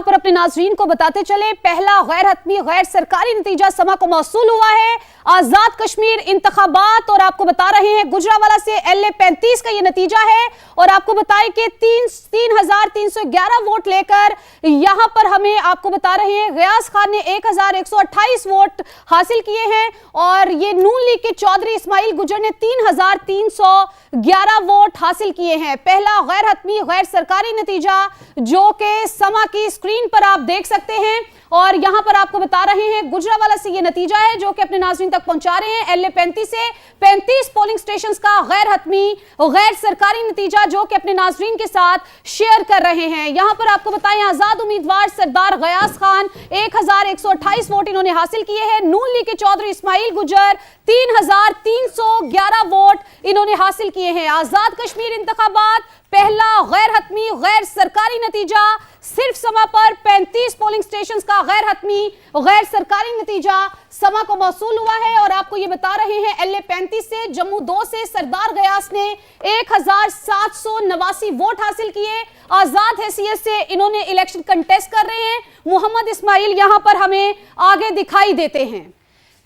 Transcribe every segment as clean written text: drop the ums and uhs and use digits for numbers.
यहाँ पर अपने नाजरीन को बताते चले, पहला गैर हतमी गैर सरकारी नतीजा समा को मौसूल हुआ है। आजाद कश्मीर इंतखाबात, और आपको बता रहे हैं गुजरावाला से LA 35 का ये नतीजा है। और आपको बताएं कि 3,311 वोट लेकर यहां पर हमें आपको बता रहे हैं गयास खान ने 1,128 वोट हासिल किए हैं। और ये नून लीग के चौधरी इस्माइल गुजर ने 3,311 वोट हासिल किए हैं। पहला गैर हतमी गैर सरकारी नतीजा जो कि समा की स्क्रीन पर आप देख सकते हैं। और यहां पर आपको बता रहे हैं गुजरावाला से ये नतीजा है जो कि अपने नाज़रीन तक पहुंचा रहे हैं। LA 35 से 35 पोलिंग स्टेशंस का गैर हतमी गैर सरकारी नतीजा जो कि अपने नाज़रीन के साथ शेयर कर रहे हैं। यहां पर आपको बताएं आजाद उम्मीदवार सरदार गयास खान 1,128 वोट इन्होंने हासिल किए हैं। नून लीग के चौधरी इस्माइल गुजर 3,311 वोट इन्होंने हासिल किए हैं। आजाद कश्मीर इंतखाबात, पहला गैर हतमी गैर सरकारी नतीजा, सिर्फ समा पर 35 पोलिंग स्टेशंस का गैर हतमी गैर सरकारी नतीजा समा को मौसूल हुआ है। और आपको ये बता रहे हैं LA 35 से जम्मू 2 से सरदार गयास ने 1,789 वोट हासिल किए। आजाद हैसियत से इन्होंने इलेक्शन कंटेस्ट कर रहे हैं। मोहम्मद इस्माइल यहां पर हमें आगे दिखाई देते हैं।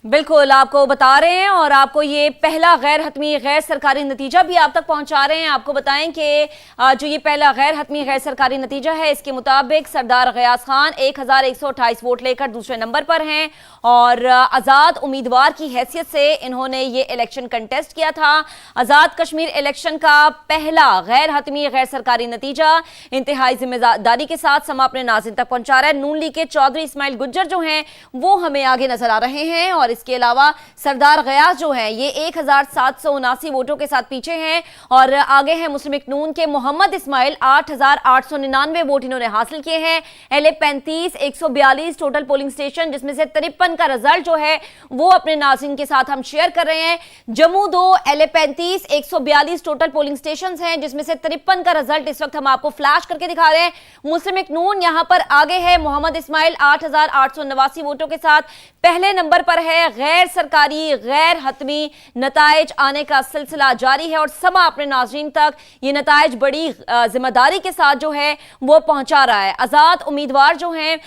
बिल्कुल आपको बता रहे हैं और आपको ये पहला गैर हतमी गैर सरकारी नतीजा भी आप तक पहुंचा रहे हैं। आपको बताएं कि जो ये पहला गैर हतमी गैर सरकारी नतीजा है इसके मुताबिक सरदार गयास खान 1,128 वोट लेकर दूसरे नंबर पर हैं और आज़ाद उम्मीदवार की हैसियत से इन्होंने ये इलेक्शन कंटेस्ट किया था। आज़ाद कश्मीर इलेक्शन का पहला गैर हतमी गैर सरकारी नतीजा इंतहाई जिम्मेदारी के साथ समा अपने नाज़रीन तक पहुंचा रहा है। नून लीग के चौधरी इस्माइल गुज्जर जो हैं वो हमें आगे नजर आ रहे हैं और इसके अलावा सरदार गयास जो है ये 1,779 वोटों के साथ पीछे हैं और आगे है मुस्लिम लीग नून के मोहम्मद इस्माइल 8,899 वोट इन्होंने हासिल किए हैं। LA 35 142 टोटल पोलिंग स्टेशन जिसमें से 53 का रिजल्ट जो है वो अपने नाज़रीन के साथ हम शेयर कर रहे हैं। Jammu 2 LA 35 142 total polling station हैं जिसमें से 53 का रिजल्ट इस वक्त हम आपको फ्लैश करके दिखा रहे हैं। मुस्लिम लीग नून यहां पर आगे है, मोहम्मद इस्माइल 8,889 वोटों के साथ पहले नंबर पर है। गैर सरकारी गैर हतमी नताइज आने का सिलसिला जारी है और समा अपने नाज़रीन तक ये नताइज बड़ी जिम्मेदारी के साथ जो है वो पहुंचा रहा है। आज़ाद उम्मीदवार जो हैं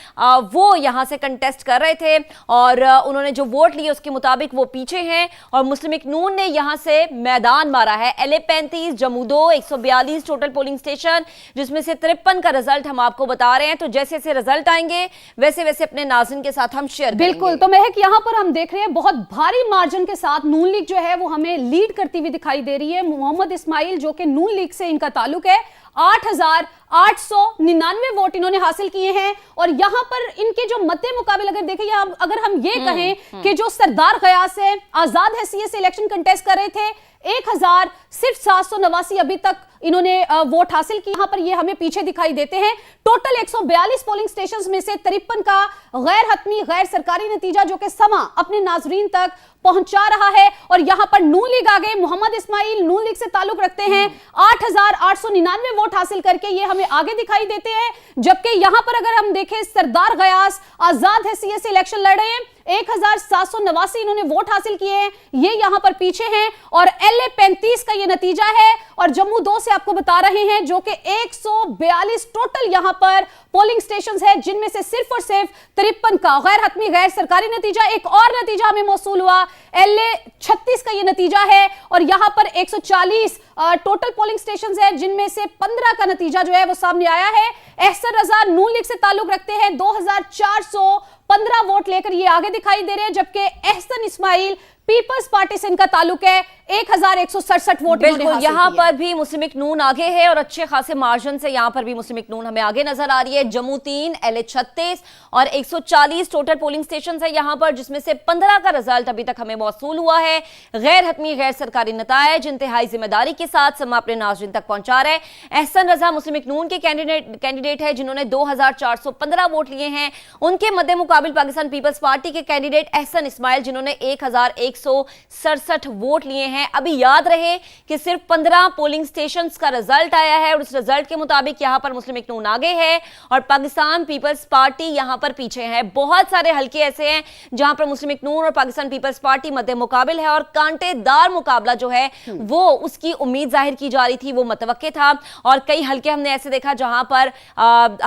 वो यहां से कंटेस्ट कर रहे थे और उन्होंने जो वोट लिए उसके मुताबिक वो पीछे हैं और मुस्लिम लीग नून ने यहां से मैदान मारा है। LA 35 Jammu 2 142 total polling station जिसमें से 53 का रिजल्ट हम आपको बता रहे हैं। तो जैसे जैसे रिजल्ट आएंगे वैसे वैसे अपने नाज़रीन के साथ हम शेयर करेंगे। बिल्कुल, तो महक यहां पर हम देख रहे हैं बहुत भारी मार्जिन के साथ नून लीग जो है वो हमें लीड करती हुई दिखाई दे रही है। मोहम्मद इस्माइल जो कि नून लीग से इनका ताल्लुक है 8,899 वोट इन्होंने हासिल किए हैं। और यहां पर इनके जो मद्दे मुकाबले अगर देखें या अगर हम ये कहें कि जो सरदार गयास है आजाद हैसियत से इलेक्शन कंटेस्ट कर रहे थे 1,789 अभी तक इन्होंने वोट हासिल की। यहां पर ये हमें पीछे दिखाई देते हैं। टोटल 142 पोलिंग स्टेशंस में से 53 का गैर हतमी गैर सरकारी नतीजा जो कि समा अपने नाजरीन तक पहुंचा रहा है। और यहां पर नून लीग आगे, मोहम्मद इस्माइल नून लीग से ताल्लुक रखते हैं 8,899 वोट हासिल करके ये हमें आगे दिखाई देते हैं। जबकि यहां पर अगर हम देखें सरदार गयास आजाद हैसियत से इलेक्शन लड़ रहे हैं 1,789 इन्होंने वोट हासिल किए हैं, ये यहां पर पीछे हैं। और LA 35 का ये नतीजा है और जम्मू 2 से आपको बता रहे हैं जो कि 142 टोटल यहां पर पोलिंग स्टेशंस है जिनमें से सिर्फ और सिर्फ 53 का गैर हतमी गैर सरकारी नतीजा। एक और नतीजा हमें मौसूल हुआ LA 36 का ये नतीजा है और यहां पर 140 टोटल पोलिंग स्टेशंस है जिनमें से 15 का नतीजा जो है वो सामने आया है। एहसन रजा नून लीग से ताल्लुक रखते हैं 2,415 वोट लेकर ये आगे दिखाई दे रहे हैं। जबकि एहसन इस्माइल पीपल्स पार्टी से इनका ताल्लुक है 1,167 वोट। बिल्कुल, यहाँ पर भी मुस्लिम लीग नून आगे है और अच्छे खासे मार्जिन से यहाँ पर भी मुस्लिम लीग नून हमें आगे नजर आ रही है। जम्मू 3 LA 36 और 140 टोटल पोलिंग स्टेशन है यहाँ पर जिसमें से 15 का रिजल्ट अभी तक हमें मौसूल हुआ है। गैर हतमी गैर सरकारी नताइज इंतहाई जिम्मेदारी के साथ समा अपने नाज़रीन तक पहुंचा रहे। एहसन रजा मुस्लिम लीग नून के कैंडिडेट है जिन्होंने 2,415 वोट लिए हैं। उनके मद्दे मुकाबिल पाकिस्तान पीपल्स पार्टी के कैंडिडेट एहसन इस्माइल जिन्होंने 1,100 167 वोट लिए हैं। अभी याद रहे कि सिर्फ 15 पोलिंग स्टेशंस का रिजल्ट आया है और उस रिजल्ट के मुताबिक यहां पर मुस्लिम लीग नून आगे है और पाकिस्तान पीपल्स पार्टी यहां पर पीछे है। बहुत सारे हलके ऐसे हैं जहां पर मुस्लिम लीग नून और पाकिस्तान पीपल्स पार्टी मध्य मुकाबिल है और कांटेदार मुकाबला जो है वो उसकी उम्मीद जाहिर की जा रही थी, वो मुतवक्के था। और कई हलके हमने ऐसे देखा जहां पर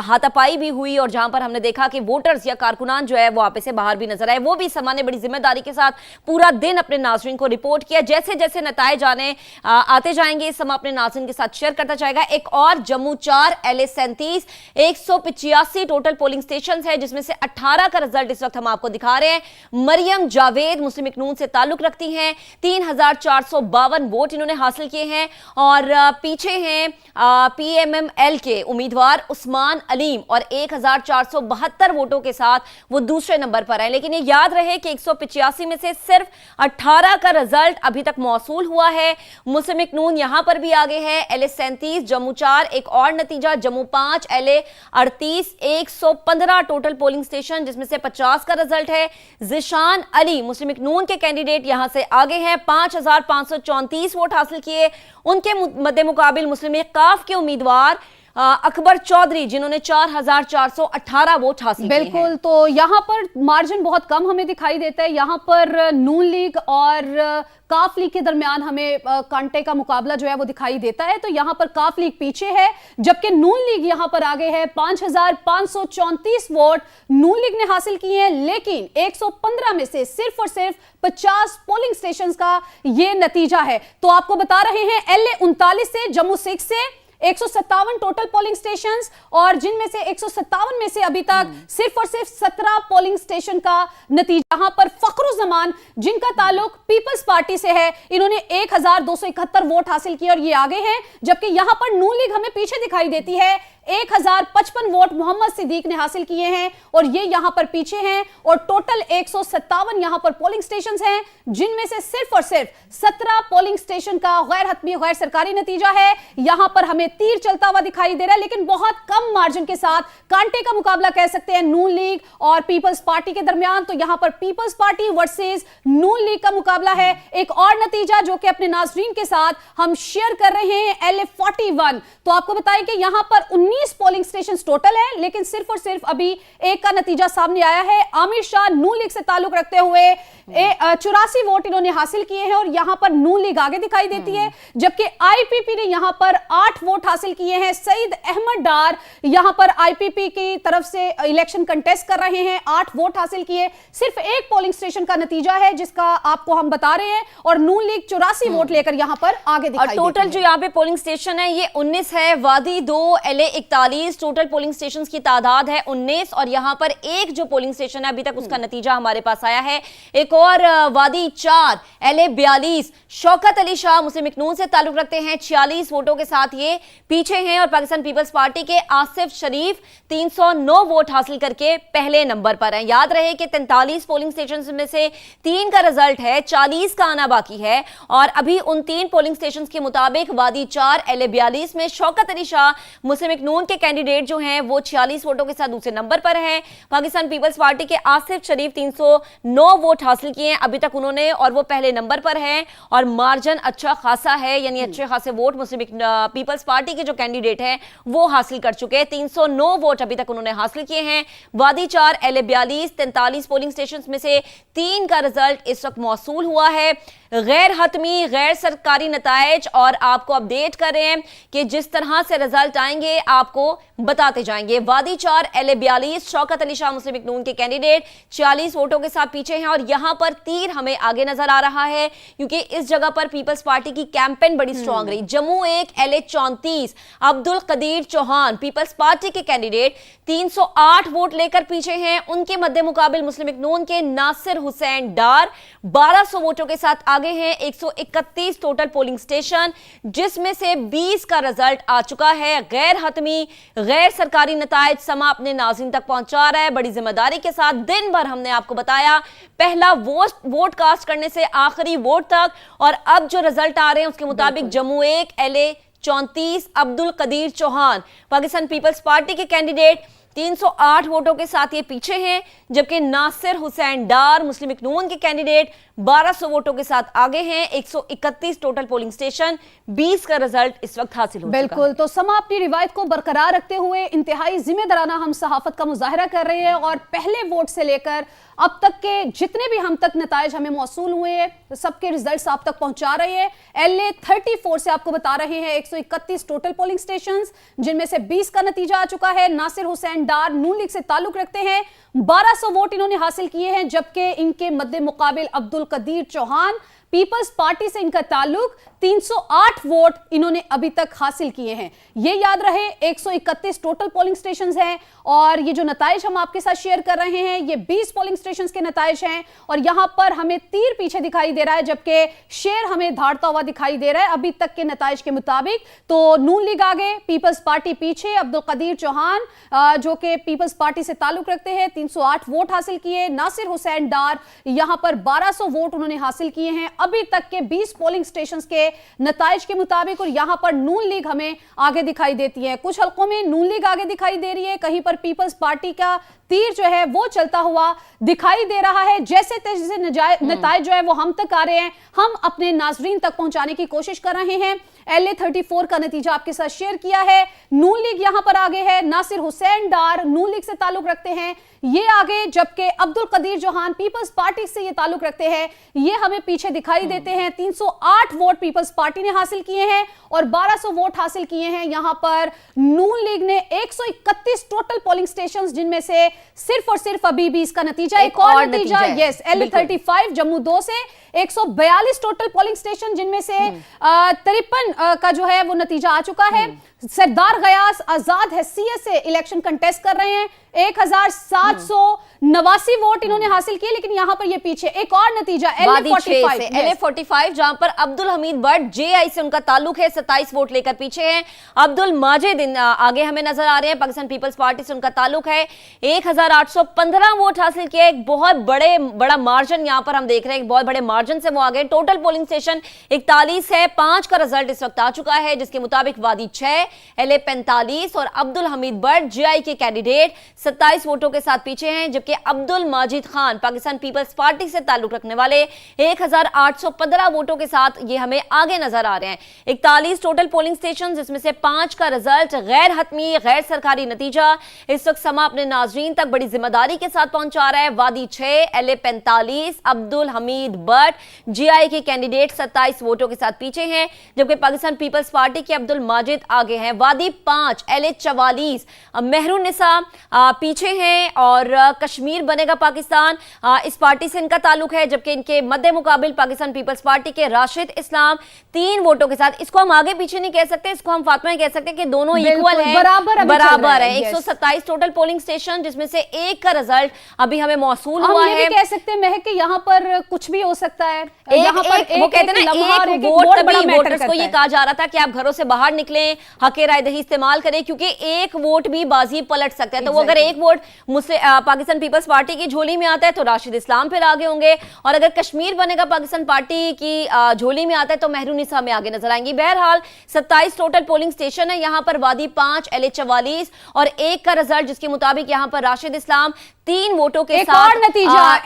हाथापाई भी हुई और जहां पर हमने देखा कि वोटर्स या कारकुनान जो है वो आपस से बाहर भी नजर आए। वो भी समा ने बड़ी जिम्मेदारी के साथ पूरा दिन अपने नाज़रीन को रिपोर्ट किया। जैसे जैसे नताइज आते जाएंगे समा अपने नाज़रीन के साथ शेयर करता जाएगा। एक और Jammu 4 LA 37 185 total polling station है जिसमें से 18 का रिजल्ट इस वक्त हम आपको दिखा रहे हैं। मरियम जावेद मुस्लिम लीग नून से ताल्लुक रखती हैं, 3452 वोट इन्होंने हासिल किए हैं और पीछे हैं PMML के उम्मीदवार उस्मान अलीम और 1472 वोटों के साथ वो दूसरे नंबर पर है। लेकिन ये याद रहे कि 185 में से सिर्फ 18 का रिजल्ट अभी तक मौसूल हुआ है। मुस्लिम लीग नून यहां पर भी आगे है। LA 37 जम्मू 4 एक और नतीजा, Jammu 5 LA 38 115 total polling station जिसमें से 50 का रिजल्ट है। जिशान अली मुस्लिम लीग नून के कैंडिडेट यहां से आगे हैं, 5534 वोट हासिल किए। उनके मध्य मुकाबिल मुस्लिम लीग काफ के उम्मीदवार अकबर चौधरी जिन्होंने 4418 वोट हासिल किए हैं। बिल्कुल, तो यहाँ पर मार्जिन बहुत कम हमें दिखाई देता है। यहाँ पर नून लीग और काफ लीग के दरमियान हमें कांटे का मुकाबला जो है वो दिखाई देता है। तो यहाँ पर काफ लीग पीछे है जबकि नून लीग यहाँ पर आगे है। 5534 वोट नून लीग ने हासिल किए हैं, लेकिन 115 में से सिर्फ और सिर्फ 50 पोलिंग स्टेशंस का ये नतीजा है। तो आपको बता रहे हैं LA 39 से, जम्मू 6 से 157 टोटल पोलिंग स्टेशंस और जिनमें से 157 में से अभी तक सिर्फ और सिर्फ 17 पोलिंग स्टेशन का नतीजा। यहां पर फखरुज़्ज़मान जिनका ताल्लुक पीपल्स पार्टी से है, इन्होंने 1271 वोट हासिल किए और ये आगे हैं। जबकि यहां पर नून लीग हमें पीछे दिखाई देती है, 1055 वोट मोहम्मद सिद्दीक ने हासिल किए हैं और ये यहां पर पीछे हैं। और टोटल 157 यहां पर पोलिंग स्टेशंस हैं जिनमें से सिर्फ और सिर्फ 17 पोलिंग स्टेशन का गैर हतमी गैर सरकारी नतीजा है। यहां पर हमें तीर चलता हुआ दिखाई दे रहा है, लेकिन बहुत कम मार्जिन के साथ कांटे का मुकाबला कह सकते हैं नून लीग और पीपल्स पार्टी के दरमियान। तो यहां पर पीपल्स पार्टी वर्सेस नून लीग का मुकाबला है। एक और नतीजा जो कि अपने नाज़रीन के साथ हम शेयर कर रहे हैं, LA 41। तो आपको बताएं कि यहां पर 19 पोलिंग स्टेशन टोटल है, लेकिन सिर्फ और सिर्फ अभी एक का नतीजा सामने आया है। आमिर शाह नून लीग से ताल्लुक रखते हुए 84 वोट इन्होंने हासिल किए हैं और यहां पर नून लीग आगे दिखाई देती है। जबकि IPP ने यहां पर 8 वोट हासिल किए हैं। सईद अहमद डार यहां पर IPP की तरफ से इलेक्शन कंटेस्ट कर रहे हैं, 8 वोट हासिल किए। सिर्फ एक पोलिंग स्टेशन का नतीजा है जिसका आपको हम बता रहे हैं और नून लीग 84 वोट लेकर यहां पर आगे दिखाई देती है। टोटल जो यहां पे पोलिंग स्टेशन है ये 19 है। वादी 2 LA 41 टोटल पोलिंग स्टेशन की तादाद है 19 और यहां पर एक जो पोलिंग स्टेशन है अभी तक उसका नतीजा हमारे पास आया है। एक और वादी 4 LA 42 शौकत अली शाह मुस्लिम लीग नून से ताल्लुक रखते हैं, 46 वोटों के साथ ये पीछे हैं और पाकिस्तान पीपल्स पार्टी के आसिफ शरीफ 309 वोट हासिल करके पहले नंबर पर हैं। याद रहे कि 43 पोलिंग स्टेशन में से 3 का रिजल्ट है, 40 का आना बाकी है और अभी उन 3 पोलिंग स्टेशन के मुताबिक वादी 4 LA 42 में शौकत अली शाह मुस्लिम लीग नून के कैंडिडेट जो हैं वो 46 वोटों के साथ दूसरे नंबर पर हैं। पाकिस्तान पीपल्स पार्टी के आसिफ शरीफ 309 वोट हासिल किए हैं अभी तक उन्होंने और वो पहले नंबर पर हैं और मार्जिन अच्छा खासा है, यानी अच्छे खासे वोट मुस्लिम लीग पीपल्स पार्टी के जो कैंडिडेट हैं वो हासिल कर चुके हैं। 309 वोट अभी तक उन्होंने हासिल किए हैं। वादी 4 LA 42 43 पोलिंग स्टेशन में से 3 का रिजल्ट इस वक्त मौसूल हुआ है। गैर हतमी गैर सरकारी नताइज और आपको अपडेट कर रहे हैं कि जिस तरह से रिजल्ट आएंगे आपको बताते जाएंगे। वादी 4 LA 42 शौकत अली शाह मुस्लिम लीग नून के कैंडिडेट 40 वोटों के साथ पीछे हैं और यहां पर तीर हमें आगे नजर आ रहा है क्योंकि इस जगह पर पीपल्स पार्टी की कैंपेन बड़ी स्ट्रांग रही। Jammu 1 LA 34 Abdul Kadir Chauhan people's party के कैंडिडेट 308 वोट लेकर पीछे हैं। उनके मध्य मुकाबिल मुस्लिम लीग नून के नासिर हुसैन डार 1200 वोटों के साथ आगे हैं। 131 टोटल पोलिंग स्टेशन जिसमें से 20 का रिजल्ट आ चुका है। गैर हतमी गैर सरकारी नताइज समा अपने नाज़रीन तक पहुंचा रहा है बड़ी जिम्मेदारी के साथ। दिन भर हमने आपको बताया पहला वोट कास्ट करने से आखिरी वोट तक और अब जो रिजल्ट आ रहे हैं उसके मुताबिक Jammu 1 LA 34 Abdul Kadir Chauhan Pakistan people's party के कैंडिडेट 308 वोटों के साथ ये पीछे हैं, जबकि नासिर हुसैन डार मुस्लिम लीग नून के कैंडिडेट 1200 वोटों के साथ आगे हैं। 131 टोटल पोलिंग स्टेशन, 20 का रिजल्ट इस वक्त हासिल हो चुका है। बिल्कुल, तो समा अपनी रिवायत को बरकरार रखते हुए इंतहाई जिम्मेदाराना हम सहाफत का मुजाहरा कर रहे हैं और पहले वोट से लेकर अब तक के जितने भी हम तक नताइज हमें मौसूल हुए हैं सबके रिजल्ट्स आप तक पहुंचा रहे हैं। LA 34 से आपको बता रहे हैं 131 टोटल पोलिंग स्टेशंस, जिनमें से 20 का नतीजा आ चुका है। नासिर हुसैन डार नून लीग से ताल्लुक रखते हैं, 1200 वोट इन्होंने हासिल किए हैं, जबकि इनके मद्दे मुकाबिल अब्दुल कदीर चौहान पीपल्स पार्टी से इनका ताल्लुक 308 वोट इन्होंने अभी तक हासिल किए हैं। ये याद रहे 131 टोटल पोलिंग स्टेशंस हैं और ये जो नताइज हम आपके साथ शेयर कर रहे हैं ये 20 पोलिंग स्टेशंस के नताइज हैं और यहां पर हमें तीर पीछे दिखाई दे रहा है जबकि शेर हमें धाड़ता हुआ दिखाई दे रहा है अभी तक के नताइज के मुताबिक। तो नून लीग आगे, पीपल्स पार्टी पीछे। अब्दुल कदीर चौहान जो कि पीपल्स पार्टी से ताल्लुक रखते हैं 308 वोट हासिल किए। नासिर हुसैन डार यहां पर 1200 वोट उन्होंने हासिल किए हैं अभी तक के 20 पोलिंग स्टेशंस के नताइज के मुताबिक और यहां पर नून लीग हमें आगे दिखाई देती है। कुछ हलकों में नून लीग आगे दिखाई दे रही है, कहीं पर पीपल्स पार्टी का तीर जो है वो चलता हुआ दिखाई दे रहा है। जैसे तैसे नताइज जो है वो हम तक आ रहे हैं, हम अपने नाजरीन तक पहुंचाने की कोशिश कर रहे हैं। LA 34 का नतीजा आपके साथ शेयर किया है। नून लीग यहां पर आगे है, नासिर हुसैन डार नून लीग से ताल्लुक रखते हैं ये आगे, जबकि अब्दुल कदीर चौहान पीपल्स पार्टी से ये ताल्लुक रखते हैं ये हमें पीछे दिखाई देते हैं। 308 वोट पीपल्स पार्टी ने हासिल किए हैं और 1200 वोट हासिल किए हैं यहां पर नून लीग ने। 131 टोटल पोलिंग स्टेशंस, जिनमें से सिर्फ और सिर्फ अभी भी इसका नतीजा एक और नतीजा यस LA 35 जम्मू 2 से 142 टोटल पोलिंग स्टेशन, जिनमें से 53 का जो है वो नतीजा आ चुका है। सरदार गयास आजाद हैसियत से इलेक्शन कंटेस्ट कर रहे हैं, 1789 वोट इन्होंने हासिल किए, लेकिन यहां पर ये पीछे एक और नतीजा LA 45 जहां पर अब्दुल हमीद भट्ट JI से उनका ताल्लुक है, 27 वोट लेकर पीछे हैं। अब्दुल माजिद आगे हमें नजर आ रहे हैं, पाकिस्तान पीपल्स पार्टी से उनका ताल्लुक है, 1815 वोट हासिल किए। एक बहुत बड़ा मार्जिन यहां पर हम देख रहे हैं, बहुत बड़े मार्जिन से वो आगे। टोटल पोलिंग स्टेशन 41 है, 5 का रिजल्ट इस वक्त आ चुका है, जिसके मुताबिक वादी 6, LA 45 और अब्दुल हमीद भट्ट JI के कैंडिडेट 27 वोटों के साथ पीछे हैं, जबकि अब्दुल माजिद खान पाकिस्तान पीपल्स पार्टी से ताल्लुक रखने वाले 1815 वोटों के साथ ये हमें आगे नजर आ रहे हैं। 41 टोटल पोलिंग स्टेशन, जिसमें से 5 का रिजल्ट गैर हतमी गैर सरकारी नतीजा इस वक्त समा अपने नाजरीन तक बड़ी जिम्मेदारी के साथ पहुंचा रहा है। वादी 6, LA 45, अब्दुल हमीद भट्ट JI के कैंडिडेट 27 वोटों के साथ पीछे हैं, जबकि पाकिस्तान पीपल्स पार्टी के अब्दुल माजिद आगे हैं। वादी 5, LA 44, मेहरुन्निसा पीछे हैं और कश्मीर बनेगा पाकिस्तान इस पार्टी से इनका ताल्लुक है, जबकि इनके मद्दे मुकाबिल पाकिस्तान पीपल्स पार्टी के राशिद इस्लाम 3 वोटों के साथ। इसको हम आगे पीछे नहीं कह सकते, इसको हम फातिमा कह सकते हैं कि दोनों इक्वल हैं, बराबर है। 127 टोटल पोलिंग स्टेशन, जिसमें से एक का रिजल्ट अभी हमें मौसूल हुआ है। कह सकते हैं महक कि यहाँ पर कुछ भी हो सकता है। यहाँ पर वो कहते हैं ना, एक वोट तभी वोटर्स को ये कहा जा रहा था कि आप घरों से बाहर निकलें, हके राय दही इस्तेमाल करें, क्योंकि एक वोट भी बाजी पलट सकता है। तो वो अगर एक वोट मुझसे पाकिस्तान पीपल्स पार्टी की झोली में आता है तो राशिद इस्लाम फिर आगे होंगे, और अगर कश्मीर बनेगा पाकिस्तान पार्टी की झोली में आता है तो मेहरुन्निसा में आगे नजर आएंगी। बहरहाल 27 टोटल पोलिंग स्टेशन है यहाँ पर। वादी 5, LA 44 और एक का रिजल्ट, जिसके मुताबिक यहाँ पर राशिद इस्लाम 3 वोटों के साथ और नतीजा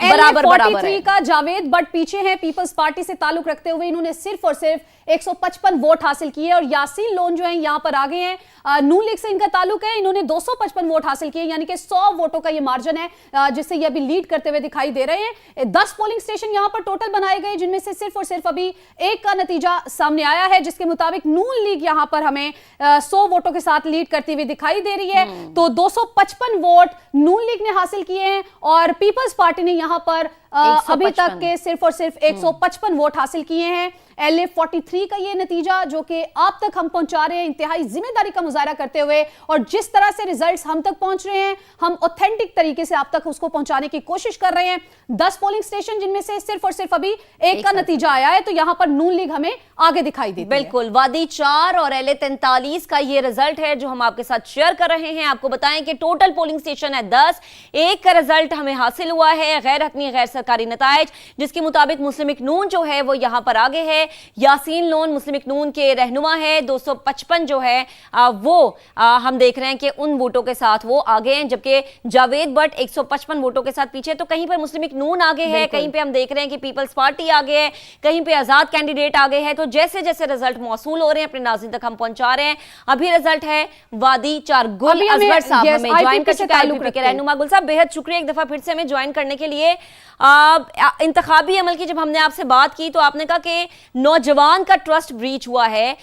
बराबर है। का जावेद बट पीछे है पीपल्स पार्टी से ताल्लुक रखते हुए, इन्होंने सिर्फ और सिर्फ 155 वोट हासिल किए और यासीन लोन जो है यहां पर आगे हैं। नून लीग से इनका ताल्लुक है, इन्होंने 255 वोट हासिल किए, यानी कि 100 वोटों का ये मार्जिन है जिससे ये अभी लीड करते हुए दिखाई दे रहे हैं। 10 पोलिंग स्टेशन यहां पर टोटल बनाए गए, जिनमें से सिर्फ और सिर्फ अभी एक का नतीजा सामने आया है, जिसके मुताबिक नून लीग यहां पर हमें 100 वोटों के साथ लीड करती हुई दिखाई दे रही है। तो 255 वोट नून लीग ने हासिल किए हैं और पीपल्स पार्टी ने यहां पर अभी तक के सिर्फ और सिर्फ 155 वोट हासिल किए हैं। LA 43 का ये नतीजा जो कि आप तक हम पहुंचा रहे हैं इंतहाई जिम्मेदारी का मुजाहरा करते हुए, और जिस तरह से रिजल्ट्स हम तक पहुंच रहे हैं हम ऑथेंटिक तरीके से आप तक उसको पहुंचाने की कोशिश कर रहे हैं। 10 पोलिंग स्टेशन, जिनमें से सिर्फ और सिर्फ अभी एक का नतीजा आया है, तो यहां पर नून लीग हमें आगे दिखाई देती है। बिल्कुल, वादी 4 और LA 43 का ये रिजल्ट है जो हम आपके साथ शेयर कर रहे हैं। आपको बताएं कि टोटल पोलिंग स्टेशन है 10, एक का रिजल्ट हमें हासिल हुआ है गैर हतमी गैर सरकारी नताइज, जिसके मुताबिक मुस्लिम लीग नून जो है वो यहां पर आगे है। यासीन लोन मुस्लिम लीग नून के रहनुमा है, 255 जो है वो हम देख रहे हैं कि उन वोटों के साथ वो आगे हैं, जबकि जावेद भट्ट 155 वोटों के साथ पीछे। तो कहीं पर मुस्लिम लीग नून आगे है, कहीं पे हम देख रहे हैं कि पीपल्स पार्टी आगे है, कहीं पे आजाद कैंडिडेट आगे है। तो जैसे जैसे रिजल्ट मौसूल हो रहे हैं अपने नाज़रीन तक हम पहुंचा रहे हैं। अभी रिजल्ट है वादी चारगुल। असगर साहब हमें ज्वाइन कर चुके हैं, रहनुमा गुल साहब, बेहद शुक्रिया एक दफा फिर से हमें ज्वाइन करने के लिए। इंतखाबी अमल की जब हमने आपसे बात की तो आपने कहा कि नौजवान का ट्रस्ट ब्रीच हुआ है,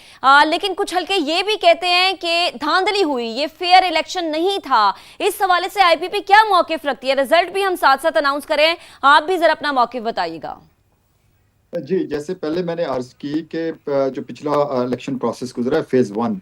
लेकिन कुछ हल्के ये भी कहते हैं कि धांधली हुई, ये फेयर इलेक्शन नहीं था। इस हवाले से आईपीपी क्या मौकिफ रखती है? रिजल्ट भी हम साथ साथ अनाउंस करें, आप भी जरा अपना मौकिफ बताइएगा। जी, जैसे पहले मैंने अर्ज की कि जो पिछला इलेक्शन प्रोसेस गुजरा है फेज 1,